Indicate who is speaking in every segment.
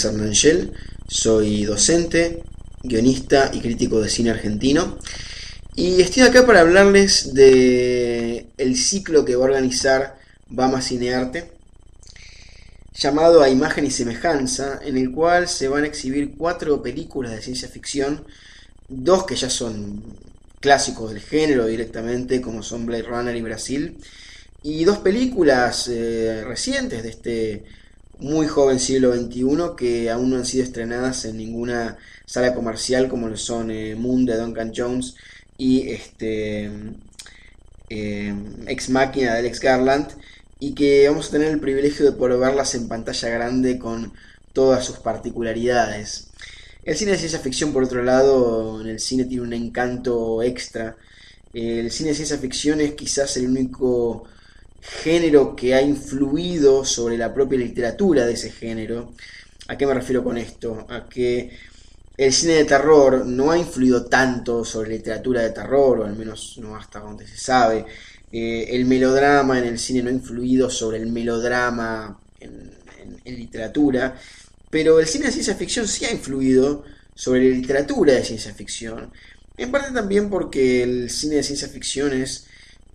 Speaker 1: Hernangel, soy docente, guionista y crítico de cine argentino y estoy acá para hablarles de el ciclo que va a organizar Bama Cinearte llamado A Imagen y Semejanza, en el cual se van a exhibir 4 películas de ciencia ficción, 2 que ya son clásicos del género directamente, como son Blade Runner y Brasil, y 2 películas recientes de este muy joven siglo XXI que aún no han sido estrenadas en ninguna sala comercial, como lo son Moon de Duncan Jones y Ex Machina de Alex Garland, y que vamos a tener el privilegio de poder verlas en pantalla grande con todas sus particularidades. El cine de ciencia ficción, por otro lado, en el cine tiene un encanto extra. El cine de ciencia ficción es quizás el único género que ha influido sobre la propia literatura de ese género. ¿A qué me refiero con esto? A que el cine de terror no ha influido tanto sobre la literatura de terror, o al menos no hasta donde se sabe. El melodrama en el cine no ha influido sobre el melodrama en literatura, pero el cine de ciencia ficción sí ha influido sobre la literatura de ciencia ficción. En parte también porque el cine de ciencia ficción es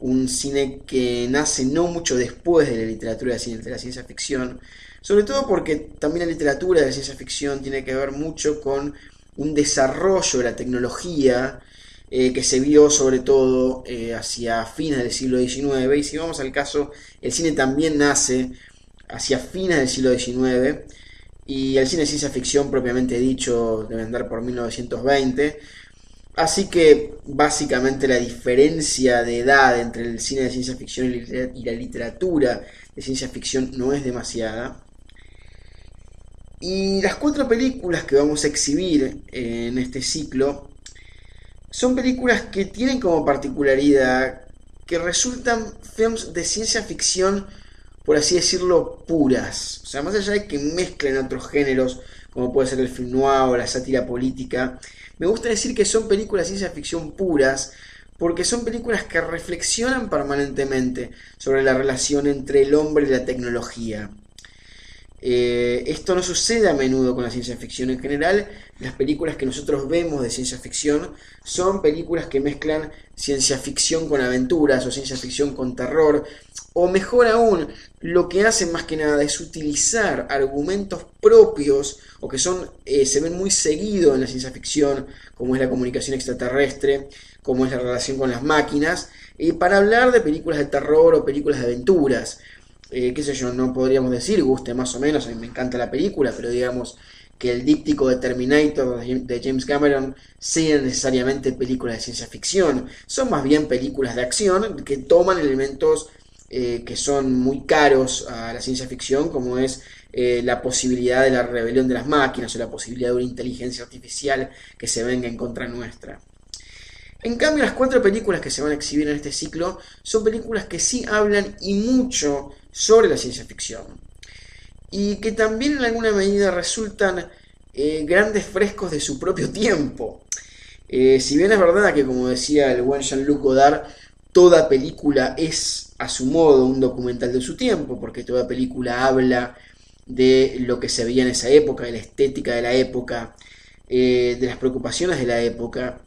Speaker 1: un cine que nace no mucho después de la literatura de la ciencia ficción, sobre todo porque también la literatura de ciencia ficción tiene que ver mucho con un desarrollo de la tecnología que se vio sobre todo hacia fines del siglo XIX, y si vamos al caso, el cine también nace hacia fines del siglo XIX, y el cine de ciencia ficción propiamente dicho debe andar por 1920. Así que básicamente la diferencia de edad entre el cine de ciencia ficción y la literatura de ciencia ficción no es demasiada. Y las 4 películas que vamos a exhibir en este ciclo son películas que tienen como particularidad que resultan films de ciencia ficción, por así decirlo, puras. O sea, más allá de que mezclen otros géneros, como puede ser el film noir o la sátira política, me gusta decir que son películas de ciencia ficción puras, porque son películas que reflexionan permanentemente sobre la relación entre el hombre y la tecnología. Esto no sucede a menudo con la ciencia ficción en general. Las películas que nosotros vemos de ciencia ficción son películas que mezclan ciencia ficción con aventuras o ciencia ficción con terror, o mejor aún, lo que hacen más que nada es utilizar argumentos propios o que se ven muy seguido en la ciencia ficción, como es la comunicación extraterrestre, como es la relación con las máquinas, para hablar de películas de terror o películas de aventuras. Qué sé yo, no podríamos decir, guste más o menos, a mí me encanta la película, pero digamos que el díptico de Terminator de James Cameron sean necesariamente películas de ciencia ficción, son más bien películas de acción que toman elementos que son muy caros a la ciencia ficción, como es la posibilidad de la rebelión de las máquinas o la posibilidad de una inteligencia artificial que se venga en contra nuestra. En cambio, las 4 películas que se van a exhibir en este ciclo son películas que sí hablan y mucho sobre la ciencia ficción, y que también en alguna medida resultan grandes frescos de su propio tiempo. Si bien es verdad que, como decía el buen Jean-Luc Godard, toda película es a su modo un documental de su tiempo, porque toda película habla de lo que se veía en esa época, de la estética de la época, de las preocupaciones de la época.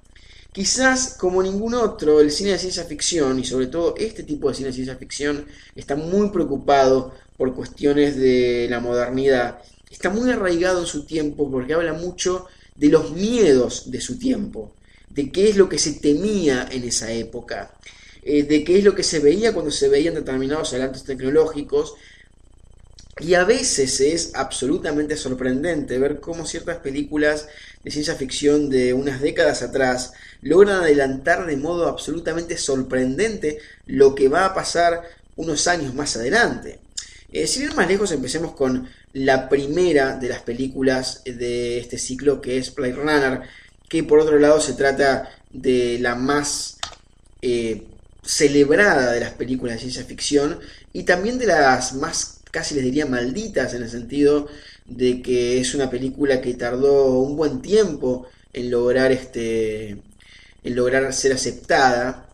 Speaker 1: Quizás como ningún otro, el cine de ciencia ficción, y sobre todo este tipo de cine de ciencia ficción, está muy preocupado por cuestiones de la modernidad. Está muy arraigado en su tiempo porque habla mucho de los miedos de su tiempo, de qué es lo que se temía en esa época, de qué es lo que se veía cuando se veían determinados adelantos tecnológicos. Y a veces es absolutamente sorprendente ver cómo ciertas películas de ciencia ficción de unas décadas atrás logran adelantar de modo absolutamente sorprendente lo que va a pasar unos años más adelante. Sin ir más lejos, empecemos con la primera de las películas de este ciclo, que es Blade Runner, que por otro lado se trata de la más celebrada de las películas de ciencia ficción y también de las más, casi les diría, malditas, en el sentido de que es una película que tardó un buen tiempo en lograr ser aceptada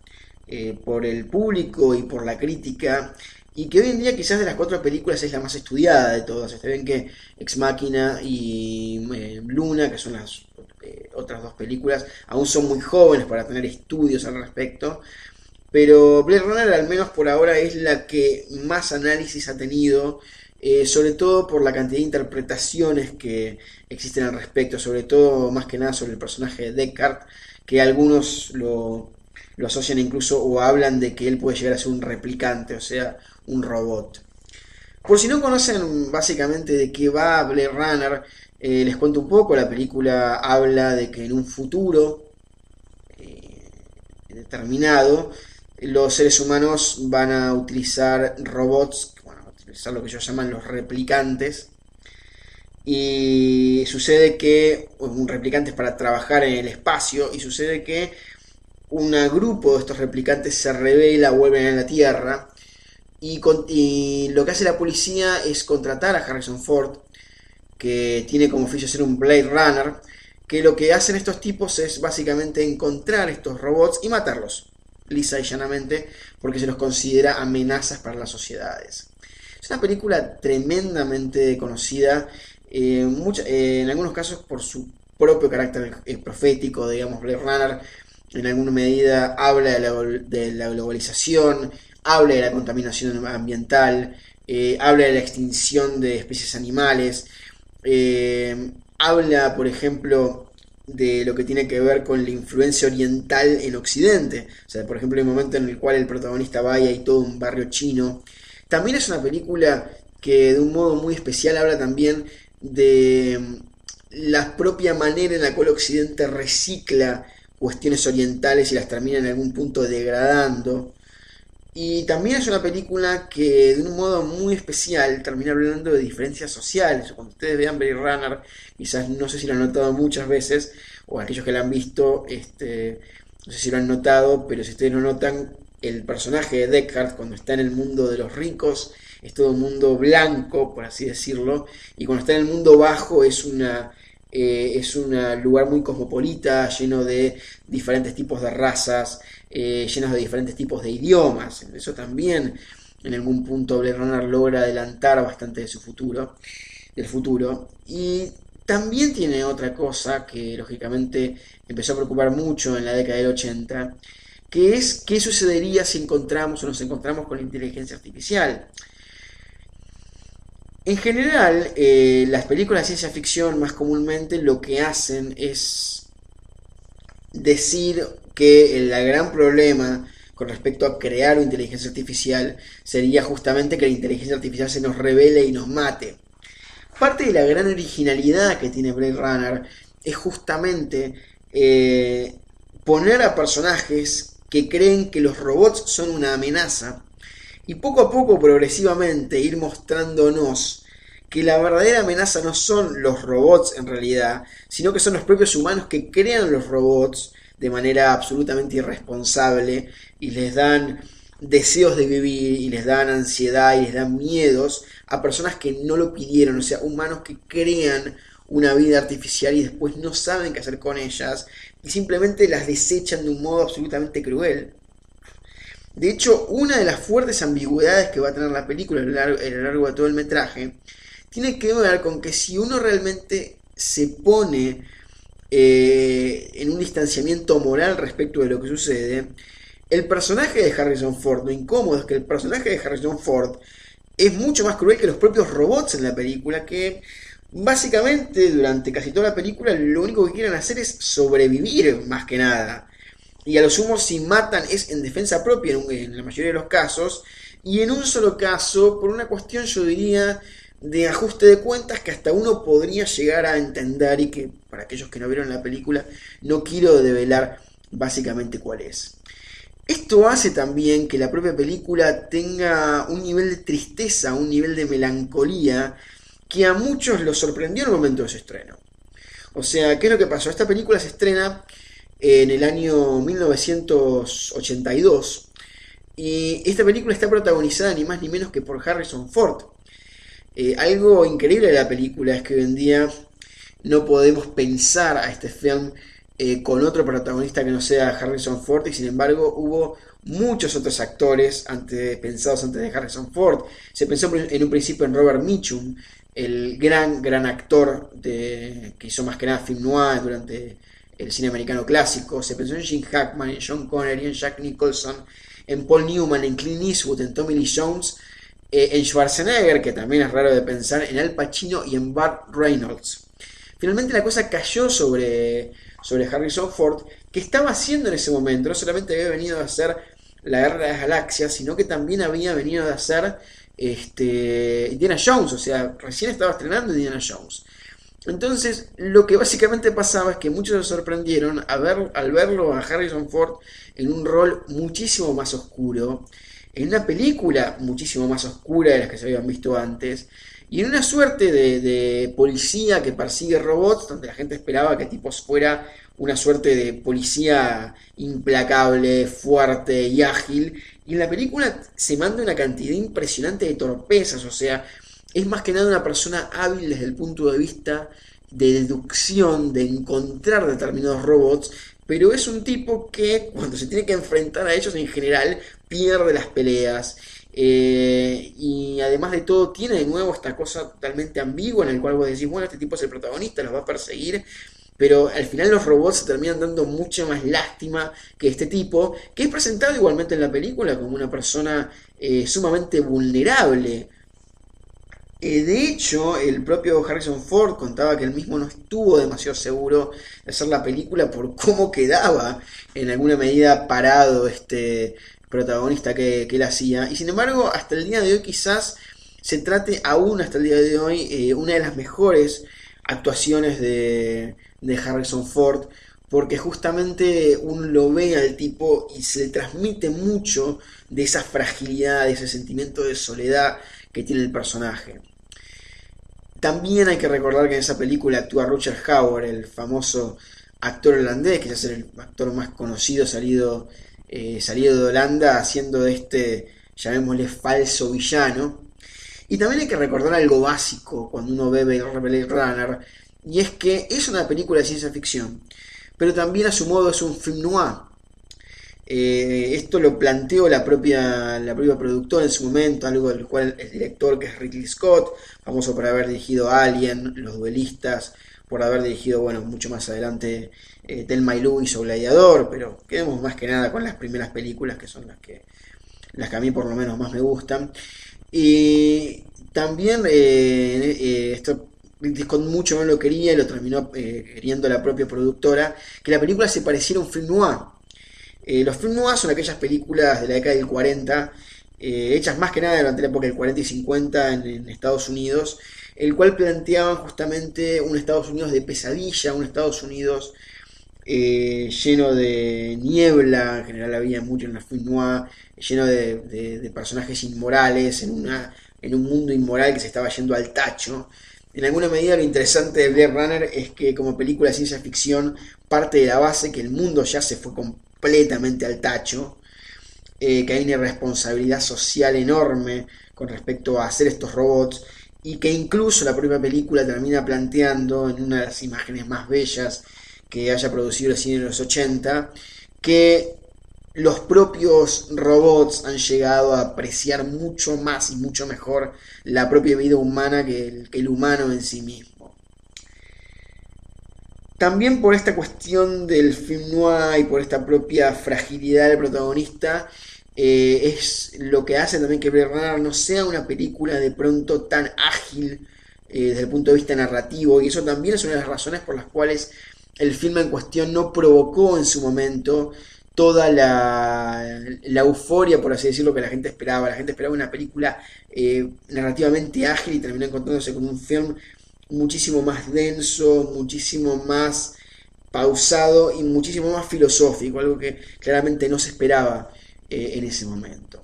Speaker 1: por el público y por la crítica, y que hoy en día quizás de las 4 películas es la más estudiada de todas. Está bien que Ex Machina y Luna, que son las otras 2 películas, aún son muy jóvenes para tener estudios al respecto, pero Blade Runner al menos por ahora es la que más análisis ha tenido, sobre todo por la cantidad de interpretaciones que existen al respecto, sobre todo más que nada sobre el personaje de Deckard, que algunos lo asocian incluso o hablan de que él puede llegar a ser un replicante, o sea, un robot. Por si no conocen básicamente de qué va Blade Runner, les cuento un poco. La película habla de que en un futuro eh, determinado, los seres humanos van a utilizar robots, bueno, a utilizar lo que ellos llaman los replicantes, y sucede que un replicante es para trabajar en el espacio, y sucede que un grupo de estos replicantes se revela, vuelven a la Tierra, y lo que hace la policía es contratar a Harrison Ford, que tiene como oficio ser un Blade Runner, que lo que hacen estos tipos es básicamente encontrar estos robots y matarlos, lisa y llanamente, porque se los considera amenazas para las sociedades. Es una película tremendamente conocida, en algunos casos por su propio carácter profético, digamos. Blade Runner en alguna medida habla de la globalización, habla de la contaminación ambiental, habla de la extinción de especies animales, habla, por ejemplo, de lo que tiene que ver con la influencia oriental en Occidente. O sea, por ejemplo, hay un momento en el cual el protagonista va y hay todo un barrio chino. También es una película que de un modo muy especial habla también de la propia manera en la cual Occidente recicla cuestiones orientales y las termina en algún punto degradando. Y también es una película que de un modo muy especial termina hablando de diferencias sociales. Cuando ustedes vean Blade Runner, quizás no sé si lo han notado muchas veces, o aquellos que la han visto, no sé si lo han notado, pero si ustedes lo notan, el personaje de Deckard cuando está en el mundo de los ricos es todo un mundo blanco, por así decirlo, y cuando está en el mundo bajo es un lugar muy cosmopolita, lleno de diferentes tipos de razas, llenos de diferentes tipos de idiomas. Eso también en algún punto Blade Runner logra adelantar bastante de su futuro, del futuro. Y también tiene otra cosa que lógicamente empezó a preocupar mucho en la década del 80, que es qué sucedería si encontramos o nos encontramos con la inteligencia artificial. En general, las películas de ciencia ficción más comúnmente lo que hacen es decir que el gran problema con respecto a crear una inteligencia artificial sería justamente que la inteligencia artificial se nos revele y nos mate. Parte de la gran originalidad que tiene Blade Runner es justamente poner a personajes que creen que los robots son una amenaza y poco a poco, progresivamente, ir mostrándonos que la verdadera amenaza no son los robots en realidad, sino que son los propios humanos que crean los robots de manera absolutamente irresponsable y les dan deseos de vivir y les dan ansiedad y les dan miedos a personas que no lo pidieron, o sea, humanos que crean una vida artificial y después no saben qué hacer con ellas y simplemente las desechan de un modo absolutamente cruel. De hecho, una de las fuertes ambigüedades que va a tener la película a lo largo de todo el metraje tiene que ver con que si uno realmente se pone en un distanciamiento moral respecto de lo que sucede, el personaje de Harrison Ford, lo incómodo es que el personaje de Harrison Ford es mucho más cruel que los propios robots en la película, que básicamente durante casi toda la película lo único que quieren hacer es sobrevivir más que nada. Y a lo sumo si matan es en defensa propia en la mayoría de los casos, y en un solo caso por una cuestión, yo diría, de ajuste de cuentas que hasta uno podría llegar a entender, y que para aquellos que no vieron la película no quiero develar básicamente cuál es. Esto hace también que la propia película tenga un nivel de tristeza, un nivel de melancolía que a muchos los sorprendió en el momento de su estreno. O sea, ¿qué es lo que pasó? Esta película se estrena en el año 1982 y esta película está protagonizada ni más ni menos que por Harrison Ford. Algo increíble de la película es que hoy en día no podemos pensar a este film con otro protagonista que no sea Harrison Ford, y sin embargo hubo muchos otros actores pensados antes de Harrison Ford. Se pensó en un principio en Robert Mitchum, el gran actor que hizo más que nada film noir durante el cine americano clásico. Se pensó en Gene Hackman, en John Connery, en Jack Nicholson, en Paul Newman, en Clint Eastwood, en Tommy Lee Jones, en Schwarzenegger, que también es raro de pensar, en Al Pacino y en Burt Reynolds. Finalmente la cosa cayó sobre Harrison Ford, que estaba haciendo en ese momento, no solamente había venido a hacer La Guerra de las Galaxias, sino que también había venido a hacer Indiana Jones, o sea, recién estaba estrenando Indiana Jones. Entonces, lo que básicamente pasaba es que muchos se sorprendieron al verlo a Harrison Ford en un rol muchísimo más oscuro, en una película muchísimo más oscura de las que se habían visto antes, y en una suerte de policía que persigue robots, donde la gente esperaba que Tipos fuera una suerte de policía implacable, fuerte y ágil, y en la película se manda una cantidad impresionante de torpezas, o sea, es más que nada una persona hábil desde el punto de vista de deducción, de encontrar determinados robots, pero es un tipo que cuando se tiene que enfrentar a ellos en general pierde las peleas. Y además de todo tiene de nuevo esta cosa totalmente ambigua en el cual vos decís, bueno, este tipo es el protagonista, los va a perseguir, pero al final los robots se terminan dando mucha más lástima que este tipo, que es presentado igualmente en la película como una persona sumamente vulnerable. De hecho, el propio Harrison Ford contaba que él mismo no estuvo demasiado seguro de hacer la película por cómo quedaba en alguna medida parado este protagonista que él hacía. Y sin embargo, hasta el día de hoy quizás se trate aún hasta el día de hoy una de las mejores actuaciones de Harrison Ford, porque justamente uno lo ve al tipo y se le transmite mucho de esa fragilidad, de ese sentimiento de soledad que tiene el personaje. También hay que recordar que en esa película actúa Rutger Hauer, el famoso actor holandés, que es el actor más conocido salido de Holanda, haciendo de este, llamémosle, falso villano. Y también hay que recordar algo básico cuando uno ve Blade Runner, y es que es una película de ciencia ficción, pero también a su modo es un film noir. Esto lo planteó la propia productora en su momento, algo del cual el director, que es Ridley Scott, famoso por haber dirigido Alien, Los Duelistas, por haber dirigido, bueno, mucho más adelante Thelma y Louise o Gladiador, pero quedemos más que nada con las primeras películas, que son las que a mí por lo menos más me gustan. Y también esto Ridley Scott mucho no lo quería y lo terminó queriendo la propia productora, que la película se pareciera a un film noir. Los film noir son aquellas películas de la década del 40, hechas más que nada durante la época del 40 y 50 en Estados Unidos, el cual planteaban justamente un Estados Unidos de pesadilla, un Estados Unidos lleno de niebla, en general había mucho en la film noir, lleno de personajes inmorales, en un mundo inmoral que se estaba yendo al tacho. En alguna medida lo interesante de Blade Runner es que como película de ciencia ficción parte de la base que el mundo ya se fue completamente al tacho, que hay una irresponsabilidad social enorme con respecto a hacer estos robots, y que incluso la propia película termina planteando en una de las imágenes más bellas que haya producido el cine en los 80, que los propios robots han llegado a apreciar mucho más y mucho mejor la propia vida humana que el humano en sí mismo. También por esta cuestión del film noir y por esta propia fragilidad del protagonista, es lo que hace también que Blade Runner no sea una película de pronto tan ágil desde el punto de vista narrativo, y eso también es una de las razones por las cuales el film en cuestión no provocó en su momento toda la euforia, por así decirlo, que la gente esperaba. La gente esperaba una película narrativamente ágil y terminó encontrándose con un film muchísimo más denso, muchísimo más pausado y muchísimo más filosófico, algo que claramente no se esperaba en ese momento.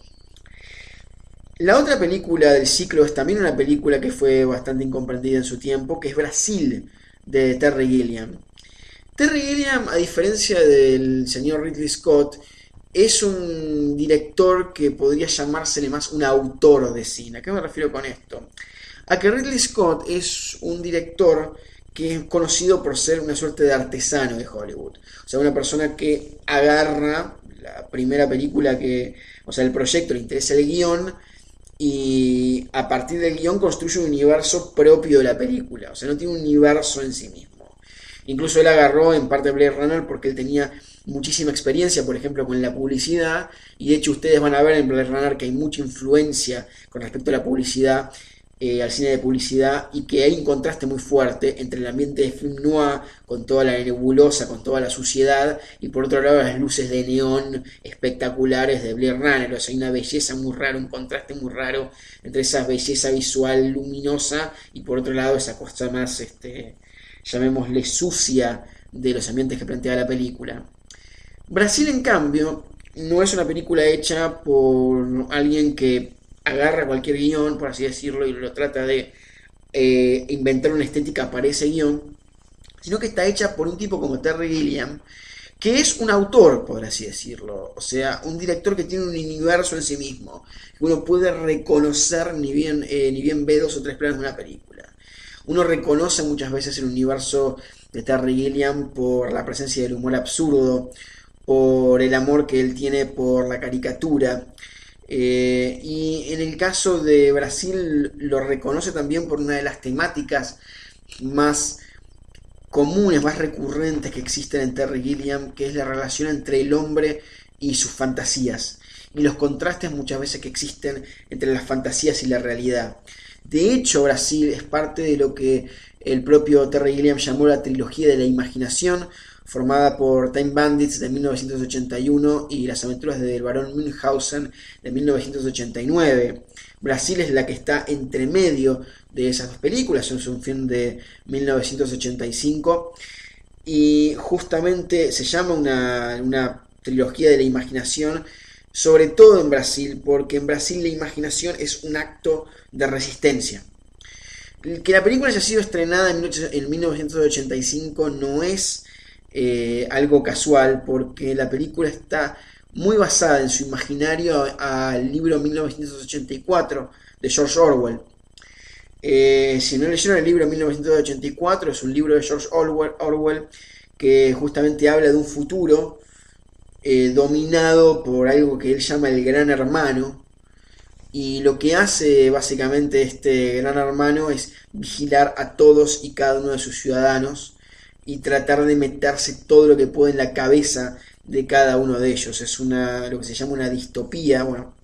Speaker 1: La otra película del ciclo es también una película que fue bastante incomprendida en su tiempo, que es Brasil, de Terry Gilliam. Terry Gilliam, a diferencia del señor Ridley Scott, es un director que podría llamársele más un autor de cine. ¿A qué me refiero con esto? A que Ridley Scott es un director que es conocido por ser una suerte de artesano de Hollywood. O sea, una persona que agarra la primera película o sea, el proyecto, le interesa el guión y a partir del guión construye un universo propio de la película. O sea, no tiene un universo en sí mismo. Incluso él agarró en parte Blade Runner porque él tenía muchísima experiencia, por ejemplo, con la publicidad, y de hecho ustedes van a ver en Blade Runner que hay mucha influencia con respecto a la publicidad, al cine de publicidad, y que hay un contraste muy fuerte entre el ambiente de film noir, con toda la nebulosa, con toda la suciedad, y por otro lado las luces de neón espectaculares de Blade Runner. O sea, hay una belleza muy rara, un contraste muy raro entre esa belleza visual luminosa y por otro lado esa cosa más, llamémosle sucia, de los ambientes que plantea la película. Brasil, en cambio, no es una película hecha por alguien que agarra cualquier guión, por así decirlo, y lo trata de inventar una estética para ese guión, sino que está hecha por un tipo como Terry Gilliam, que es un autor, por así decirlo, o sea, un director que tiene un universo en sí mismo, que uno puede reconocer ni bien ve dos o tres planos de una película. Uno reconoce muchas veces el universo de Terry Gilliam por la presencia del humor absurdo, por el amor que él tiene por la caricatura. Y en el caso de Brasil lo reconoce también por una de las temáticas más comunes, más recurrentes que existen en Terry Gilliam, que es la relación entre el hombre y sus fantasías, y los contrastes muchas veces que existen entre las fantasías y la realidad. De hecho, Brasil es parte de lo que el propio Terry Gilliam llamó la trilogía de la imaginación, formada por Time Bandits de 1981 y Las aventuras del barón Münchhausen de 1989. Brasil es la que está entre medio de esas dos películas, es un film de 1985 y justamente se llama una trilogía de la imaginación, sobre todo en Brasil, porque en Brasil la imaginación es un acto de resistencia. Que la película haya sido estrenada en 1985 no es algo casual, porque la película está muy basada en su imaginario al libro 1984 de George Orwell. Si no leyeron el libro 1984, es un libro de George Orwell que justamente habla de un futuro dominado por algo que él llama el Gran Hermano, y lo que hace básicamente este Gran Hermano es vigilar a todos y cada uno de sus ciudadanos y tratar de meterse todo lo que puede en la cabeza de cada uno de ellos. Es lo que se llama una distopía, bueno,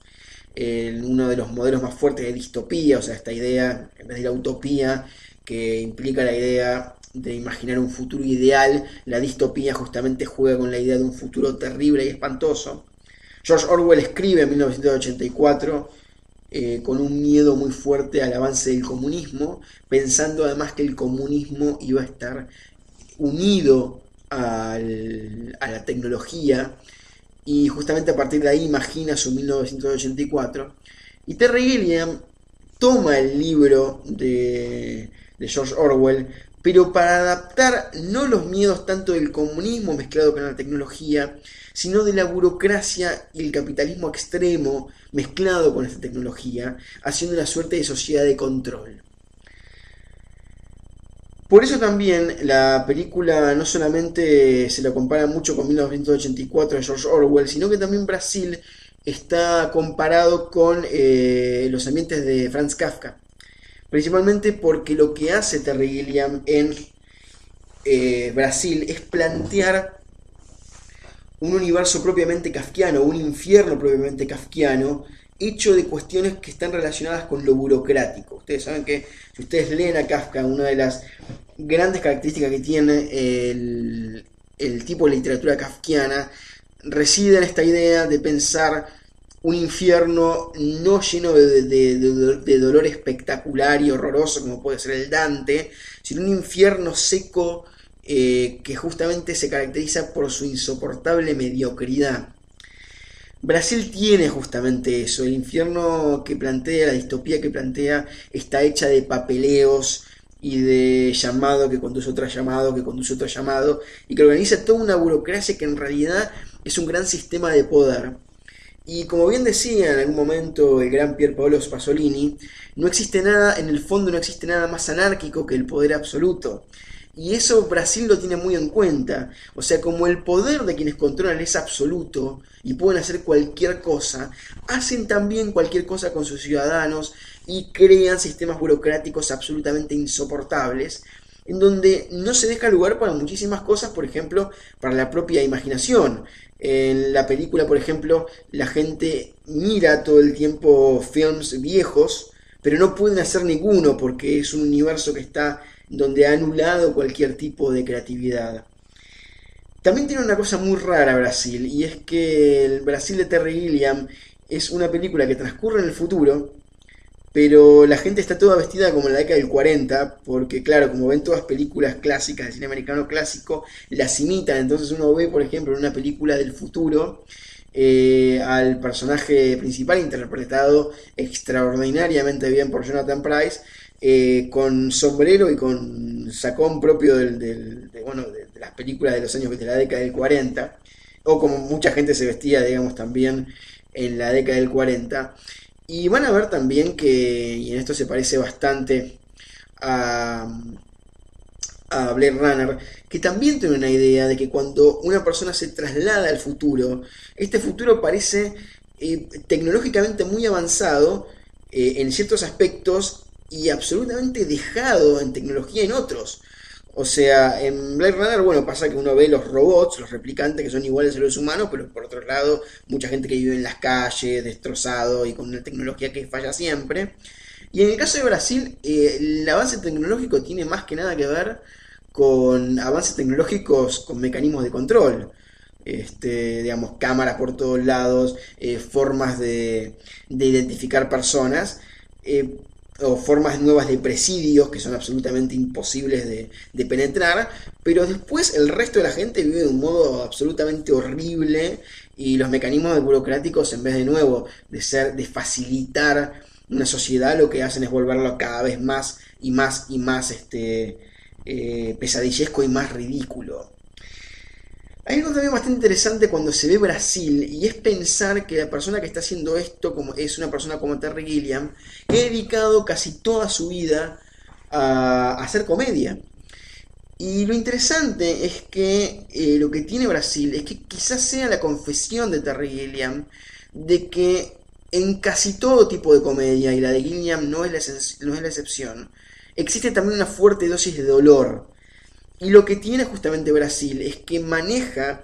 Speaker 1: uno de los modelos más fuertes de distopía, o sea, esta idea, en vez de la utopía, que implica la idea de imaginar un futuro ideal, la distopía justamente juega con la idea de un futuro terrible y espantoso. George Orwell escribe en 1984 con un miedo muy fuerte al avance del comunismo, pensando además que el comunismo iba a estar unido a la tecnología, y justamente a partir de ahí imagina su 1984. Y Terry Gilliam toma el libro de George Orwell, pero para adaptar no los miedos tanto del comunismo mezclado con la tecnología, sino de la burocracia y el capitalismo extremo mezclado con esta tecnología, haciendo una suerte de sociedad de control. Por eso también la película no solamente se la compara mucho con 1984 de George Orwell, sino que también Brasil está comparado con los ambientes de Franz Kafka. Principalmente porque lo que hace Terry Gilliam en Brasil es plantear un universo propiamente kafkiano, un infierno propiamente kafkiano, hecho de cuestiones que están relacionadas con lo burocrático. Ustedes saben que si ustedes leen a Kafka, una de las grandes características que tiene el tipo de literatura kafkiana reside en esta idea de pensar un infierno no lleno de dolor espectacular y horroroso como puede ser el Dante, sino un infierno seco que justamente se caracteriza por su insoportable mediocridad. Brasil tiene justamente eso, el infierno que plantea, la distopía que plantea, está hecha de papeleos y de llamado que conduce otro llamado, que conduce otro llamado, y que organiza toda una burocracia que en realidad es un gran sistema de poder. Y como bien decía en algún momento el gran Pier Paolo Pasolini, no existe nada, en el fondo no existe nada más anárquico que el poder absoluto. Y eso Brasil lo tiene muy en cuenta. O sea, como el poder de quienes controlan es absoluto y pueden hacer cualquier cosa, hacen también cualquier cosa con sus ciudadanos y crean sistemas burocráticos absolutamente insoportables, en donde no se deja lugar para muchísimas cosas, por ejemplo, para la propia imaginación. En la película, por ejemplo, la gente mira todo el tiempo films viejos, pero no pueden hacer ninguno porque es un universo que está donde ha anulado cualquier tipo de creatividad. También tiene una cosa muy rara Brasil, y es que el Brasil de Terry Gilliam es una película que transcurre en el futuro, pero la gente está toda vestida como en la década del 40, porque claro, como ven todas películas clásicas del cine americano clásico, las imitan. Entonces uno ve, por ejemplo, en una película del futuro, al personaje principal interpretado extraordinariamente bien por Jonathan Pryce, con sombrero y con sacón propio de las películas de los años de la década del 40, o como mucha gente se vestía, digamos, también en la década del 40. Y van a ver también que, y en esto se parece bastante a, a Blade Runner, que también tiene una idea de que cuando una persona se traslada al futuro, este futuro parece tecnológicamente muy avanzado en ciertos aspectos y absolutamente dejado en tecnología en otros. O sea, en Blade Runner, bueno, pasa que uno ve los robots, los replicantes, que son iguales a los humanos, pero por otro lado, mucha gente que vive en las calles, destrozado y con una tecnología que falla siempre. Y en el caso de Brasil, el avance tecnológico tiene más que nada que ver con avances tecnológicos con mecanismos de control. Digamos, cámaras por todos lados, formas de identificar personas, eh, o formas nuevas de presidios que son absolutamente imposibles de penetrar, pero después el resto de la gente vive de un modo absolutamente horrible y los mecanismos burocráticos, en vez de nuevo de facilitar una sociedad, lo que hacen es volverlo cada vez más y más y más pesadillesco y más ridículo. Hay algo también bastante interesante cuando se ve Brasil, y es pensar que la persona que está haciendo esto como, es una persona como Terry Gilliam, que ha dedicado casi toda su vida a hacer comedia. Y lo interesante es que lo que tiene Brasil es que quizás sea la confesión de Terry Gilliam de que en casi todo tipo de comedia, y la de Gilliam no es la excepción, existe también una fuerte dosis de dolor. Y lo que tiene justamente Brasil es que maneja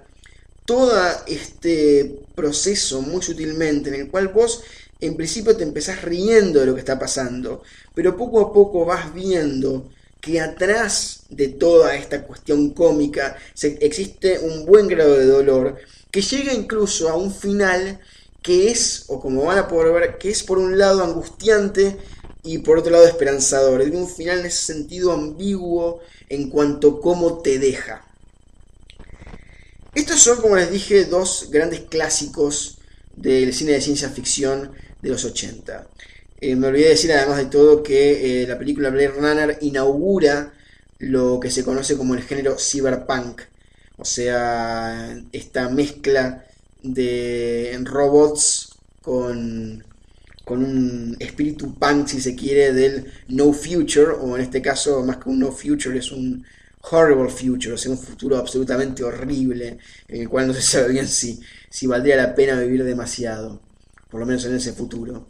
Speaker 1: todo este proceso muy sutilmente, en el cual vos en principio te empezás riendo de lo que está pasando, pero poco a poco vas viendo que atrás de toda esta cuestión cómica existe un buen grado de dolor, que llega incluso a un final que es, o como van a poder ver, que es por un lado angustiante y por otro lado esperanzador. Es un final en ese sentido ambiguo en cuanto a cómo te deja. Estos son, como les dije, dos grandes clásicos del cine de ciencia ficción de los 80. Me olvidé de decir además de todo que la película Blade Runner inaugura lo que se conoce como el género cyberpunk. O sea, esta mezcla de robots con un espíritu punk, si se quiere, del no future, o en este caso, más que un no future, es un horrible future, o sea, un futuro absolutamente horrible, en el cual no se sabe bien si valdría la pena vivir demasiado, por lo menos en ese futuro.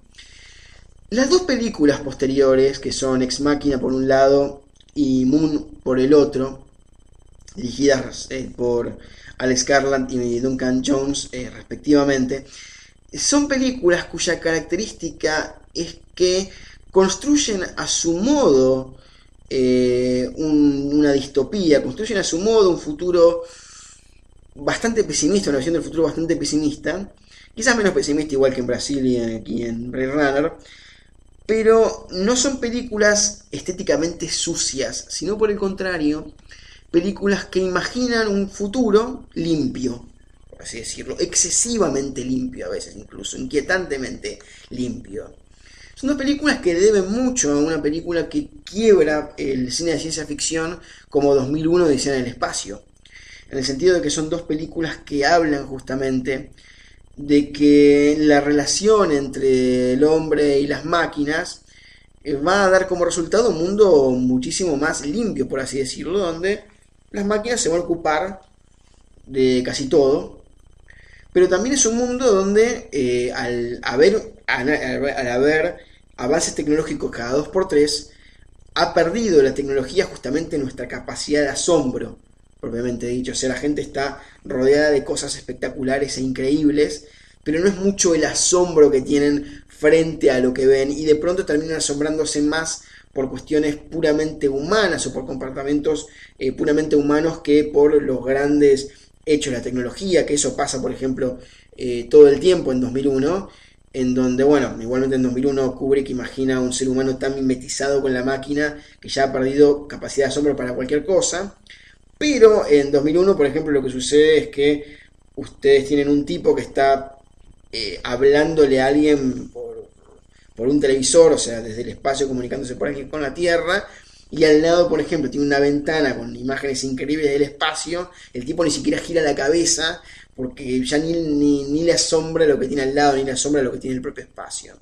Speaker 1: Las dos películas posteriores, que son Ex Machina por un lado y Moon por el otro, dirigidas por Alex Garland y Duncan Jones respectivamente, son películas cuya característica es que construyen a su modo una distopía, construyen a su modo un futuro bastante pesimista, una visión del futuro bastante pesimista, quizás menos pesimista igual que en Brasil y aquí en Blade Runner, pero no son películas estéticamente sucias, sino por el contrario, películas que imaginan un futuro limpio, por así decirlo, excesivamente limpio a veces, incluso inquietantemente limpio. Son dos películas que deben mucho a una película que quiebra el cine de ciencia ficción como 2001 Odisea en el espacio, en el sentido de que son dos películas que hablan justamente de que la relación entre el hombre y las máquinas va a dar como resultado un mundo muchísimo más limpio, por así decirlo, donde las máquinas se van a ocupar de casi todo, pero también es un mundo donde al haber avances tecnológicos cada 2 por 3 ha perdido la tecnología justamente nuestra capacidad de asombro, propiamente dicho. O sea, la gente está rodeada de cosas espectaculares e increíbles, pero no es mucho el asombro que tienen frente a lo que ven, y de pronto terminan asombrándose más por cuestiones puramente humanas o por comportamientos puramente humanos que por los grandes hechos de la tecnología, que eso pasa, por ejemplo, todo el tiempo en 2001, en donde, bueno, igualmente en 2001 Kubrick imagina a un ser humano tan mimetizado con la máquina que ya ha perdido capacidad de asombro para cualquier cosa. Pero en 2001, por ejemplo, lo que sucede es que ustedes tienen un tipo que está hablándole a alguien por un televisor, o sea, desde el espacio comunicándose por aquí con la Tierra, y al lado, por ejemplo, tiene una ventana con imágenes increíbles del espacio. El tipo ni siquiera gira la cabeza porque ya ni le asombra lo que tiene al lado, ni le asombra lo que tiene el propio espacio,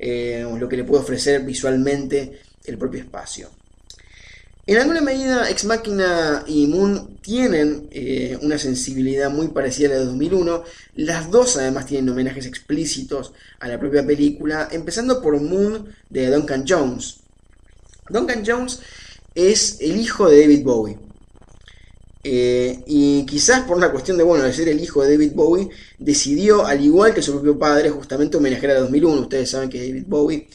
Speaker 1: lo que le puede ofrecer visualmente el propio espacio. En alguna medida, Ex Machina y Moon tienen una sensibilidad muy parecida a la de 2001. Las dos además tienen homenajes explícitos a la propia película, empezando por Moon de Duncan Jones. Duncan Jones es el hijo de David Bowie. Y quizás por una cuestión de ser el hijo de David Bowie, decidió, al igual que su propio padre, justamente homenajear a 2001. Ustedes saben que David Bowie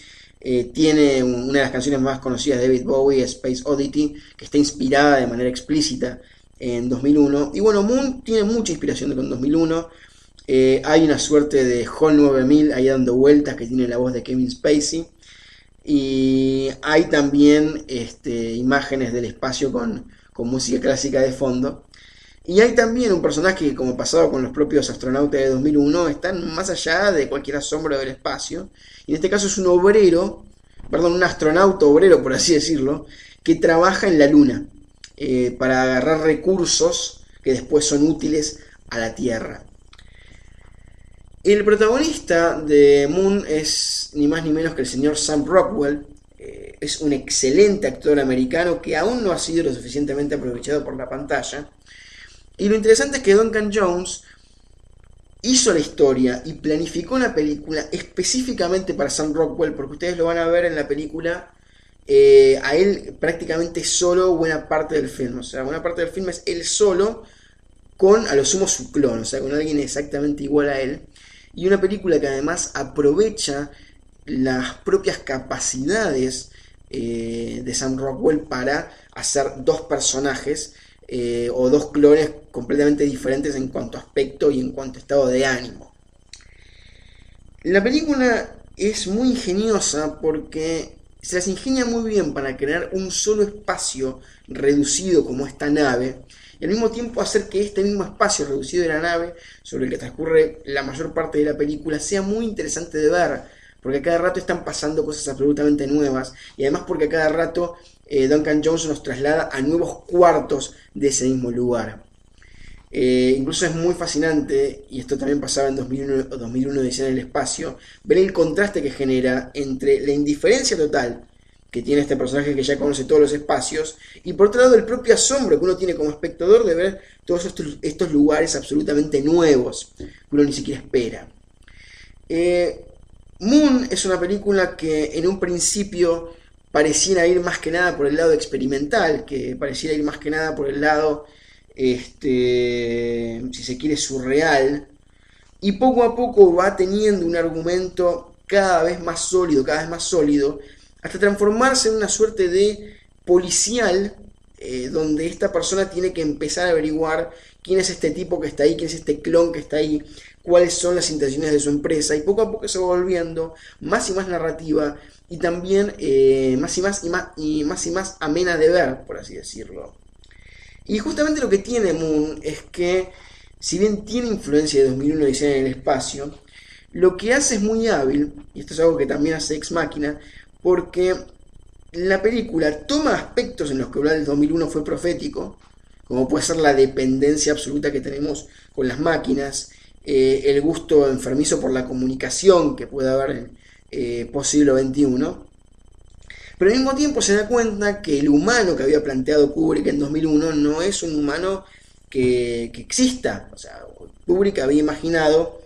Speaker 1: tiene una de las canciones más conocidas de David Bowie, Space Oddity, que está inspirada de manera explícita en 2001. Y bueno, Moon tiene mucha inspiración con 2001. Hay una suerte de Hall 9000 ahí dando vueltas que tiene la voz de Kevin Spacey. Y hay también imágenes del espacio con música clásica de fondo. Y hay también un personaje que, como pasaba con los propios astronautas de 2001, están más allá de cualquier asombro del espacio. Y en este caso es un astronauta obrero, por así decirlo, que trabaja en la Luna para agarrar recursos que después son útiles a la Tierra. El protagonista de Moon es ni más ni menos que el señor Sam Rockwell. Es un excelente actor americano que aún no ha sido lo suficientemente aprovechado por la pantalla. Y lo interesante es que Duncan Jones hizo la historia y planificó una película específicamente para Sam Rockwell, porque ustedes lo van a ver en la película a él prácticamente solo buena parte del film. O sea, buena parte del film es él solo con a lo sumo su clon, o sea, con alguien exactamente igual a él. Y una película que además aprovecha las propias capacidades de Sam Rockwell para hacer dos personajes o dos clones completamente diferentes en cuanto a aspecto y en cuanto a estado de ánimo. La película es muy ingeniosa porque se las ingenia muy bien para crear un solo espacio reducido como esta nave, y al mismo tiempo hacer que este mismo espacio reducido de la nave, sobre el que transcurre la mayor parte de la película, sea muy interesante de ver, porque a cada rato están pasando cosas absolutamente nuevas, y además porque a cada rato Duncan Jones nos traslada a nuevos cuartos de ese mismo lugar. Incluso es muy fascinante, y esto también pasaba en 2001 Odisea en el espacio, ver el contraste que genera entre la indiferencia total que tiene este personaje que ya conoce todos los espacios, y por otro lado el propio asombro que uno tiene como espectador de ver todos estos lugares absolutamente nuevos que uno ni siquiera espera. Moon es una película que en un principio pareciera ir más que nada por el lado experimental, que pareciera ir más que nada por el lado, si se quiere, surreal, y poco a poco va teniendo un argumento cada vez más sólido, hasta transformarse en una suerte de policial, donde esta persona tiene que empezar a averiguar quién es este tipo que está ahí, quién es este clon que está ahí, cuáles son las intenciones de su empresa, y poco a poco se va volviendo más y más narrativa, y también más y más amena de ver, por así decirlo. Y justamente lo que tiene Moon es que, si bien tiene influencia de 2001 Odisea en el espacio, lo que hace es muy hábil, y esto es algo que también hace Ex Machina, porque la película toma aspectos en los que hablar del 2001 fue profético, como puede ser la dependencia absoluta que tenemos con las máquinas, el gusto enfermizo por la comunicación que puede haber en post-siglo XXI, Pero al mismo tiempo se da cuenta que el humano que había planteado Kubrick en 2001 no es un humano que exista. O sea, Kubrick había imaginado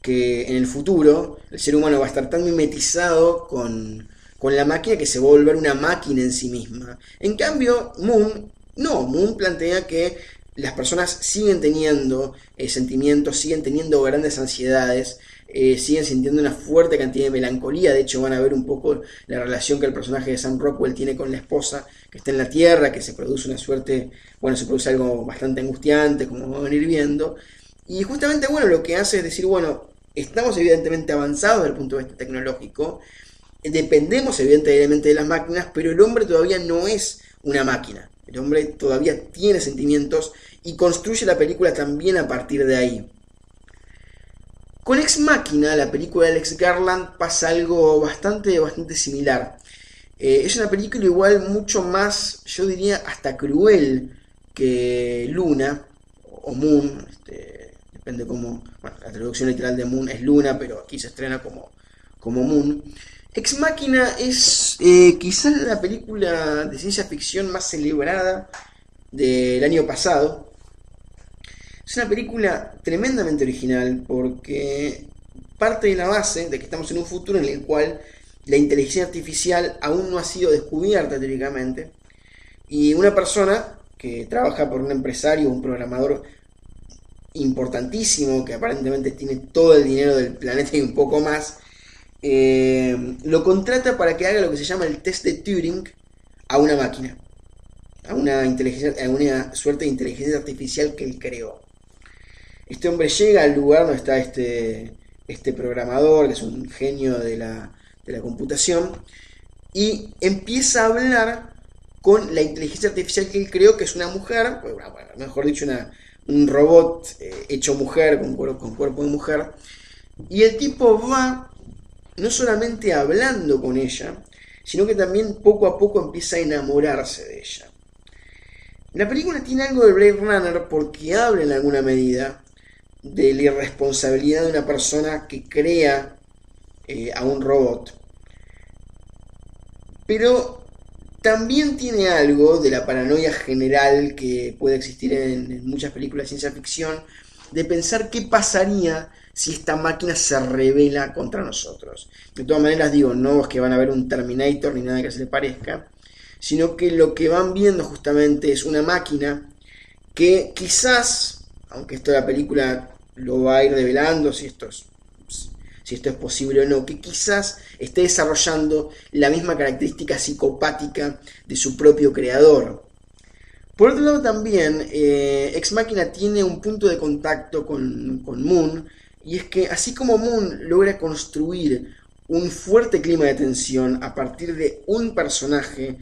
Speaker 1: que en el futuro el ser humano va a estar tan mimetizado con la máquina que se va a volver una máquina en sí misma. En cambio, Moon plantea que las personas siguen teniendo sentimientos, siguen teniendo grandes ansiedades, siguen sintiendo una fuerte cantidad de melancolía. De hecho, van a ver un poco la relación que el personaje de Sam Rockwell tiene con la esposa que está en la Tierra, que se produce una suerte, bueno, se produce algo bastante angustiante, como van a venir viendo. Y justamente, bueno, lo que hace es decir, bueno, estamos evidentemente avanzados desde el punto de vista tecnológico, dependemos evidentemente de las máquinas, pero el hombre todavía no es una máquina. El hombre todavía tiene sentimientos y construye la película también a partir de ahí. Con Ex Machina, la película de Alex Garland, pasa algo bastante similar. Es una película igual mucho más, yo diría, hasta cruel que Luna o Moon. Depende cómo, bueno, la traducción literal de Moon es Luna, pero aquí se estrena como Moon. Ex Machina es quizás la película de ciencia ficción más celebrada del año pasado. Es una película tremendamente original porque parte de la base de que estamos en un futuro en el cual la inteligencia artificial aún no ha sido descubierta teóricamente y una persona que trabaja por un empresario, un programador importantísimo que aparentemente tiene todo el dinero del planeta y un poco más, lo contrata para que haga lo que se llama el test de Turing a una máquina, a una suerte de inteligencia artificial que él creó. Este hombre llega al lugar donde está este programador, que es un genio de la computación, y empieza a hablar con la inteligencia artificial que él creó, que es una mujer, bueno, mejor dicho, un robot hecho mujer, con cuerpo de mujer, y el tipo va no solamente hablando con ella, sino que también poco a poco empieza a enamorarse de ella. La película tiene algo de Blade Runner porque habla en alguna medida de la irresponsabilidad de una persona que crea a un robot. Pero también tiene algo de la paranoia general que puede existir en muchas películas de ciencia ficción, de pensar qué pasaría si esta máquina se rebela contra nosotros. De todas maneras digo, no es que van a ver un Terminator ni nada que se le parezca, sino que lo que van viendo justamente es una máquina que quizás, aunque esto de la película lo va a ir revelando si esto es posible o no, que quizás esté desarrollando la misma característica psicopática de su propio creador. Por otro lado también, Ex Machina tiene un punto de contacto con Moon, y es que así como Moon logra construir un fuerte clima de tensión a partir de un personaje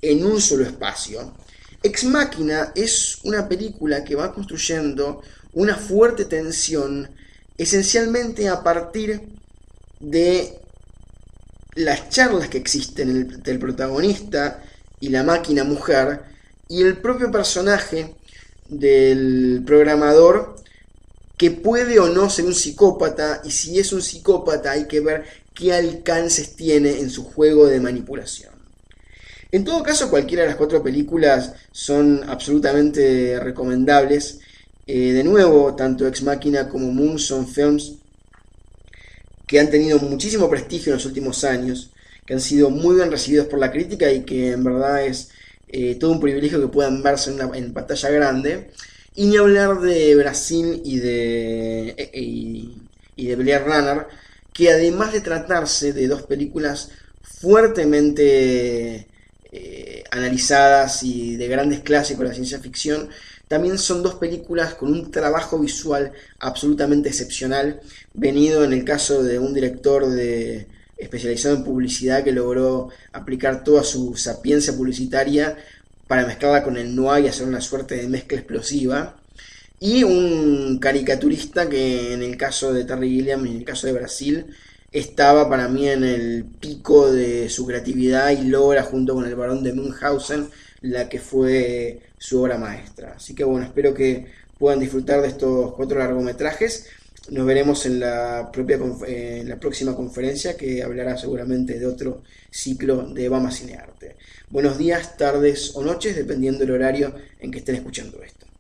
Speaker 1: en un solo espacio, Ex Machina es una película que va construyendo una fuerte tensión esencialmente a partir de las charlas que existen entre el protagonista y la máquina mujer y el propio personaje del programador, que puede o no ser un psicópata, y si es un psicópata hay que ver qué alcances tiene en su juego de manipulación. En todo caso, cualquiera de las 4 películas son absolutamente recomendables. De nuevo, tanto Ex Machina como Moon son films que han tenido muchísimo prestigio en los últimos años, que han sido muy bien recibidos por la crítica y que en verdad es todo un privilegio que puedan verse en pantalla grande. Y ni hablar de Brasil y de Blade Runner, que además de tratarse de 2 películas fuertemente analizadas y de grandes clásicos de la ciencia ficción, también son 2 películas con un trabajo visual absolutamente excepcional, venido en el caso de un director especializado en publicidad que logró aplicar toda su sapiencia publicitaria para mezclarla con el noir y hacer una suerte de mezcla explosiva, y un caricaturista que en el caso de Terry Gilliam y en el caso de Brasil estaba para mí en el pico de su creatividad y logra junto con el Barón de Munchausen la que fue su obra maestra. Así que bueno, espero que puedan disfrutar de estos 4 largometrajes. nos veremos en en la próxima conferencia, que hablará seguramente de otro ciclo de Bama Cinearte. Buenos días, tardes o noches, dependiendo del horario en que estén escuchando esto.